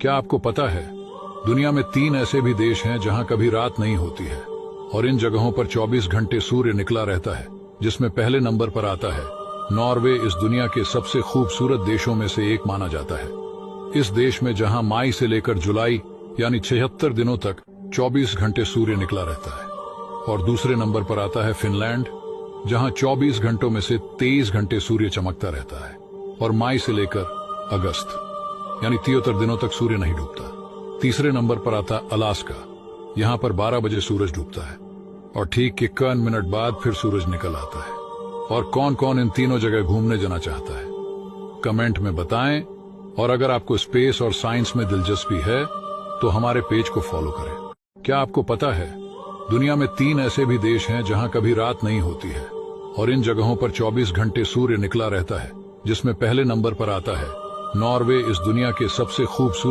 क्या आपको पता है दुनिया में 3 ऐसे भी देश हैं जहां कभी रात नहीं होती है और इन जगहों पर 24 घंटे सूर्य निकला रहता है, जिसमें पहले नंबर पर आता है नॉर्वे। इस दुनिया के सबसे खूबसूरत देशों में से एक माना जाता है। इस देश में जहां मई से लेकर जुलाई यानी 76 दिनों तक 24 घंटे सूर्य निकला रहता है। और दूसरे नंबर पर आता है फिनलैंड, जहां 24 घंटों में से 23 घंटे सूर्य चमकता रहता है और मई से लेकर अगस्त यानी 73 दिनों तक सूर्य नहीं डूबता। तीसरे नंबर पर आता अलास्का, यहां पर 12 बजे सूरज डूबता है और ठीक 51 मिनट बाद फिर सूरज निकल आता है। और कौन कौन इन तीनों जगह घूमने जाना चाहता है, कमेंट में बताएं। और अगर आपको स्पेस और साइंस में दिलचस्पी है तो हमारे पेज को फॉलो करें। क्या आपको पता है दुनिया में 3 ऐसे भी देश हैं जहां कभी रात नहीं होती है और इन जगहों पर 24 घंटे सूर्य निकला रहता है, जिसमें पहले नंबर पर आता है नॉर्वे। इस दुनिया के सबसे खूबसूरत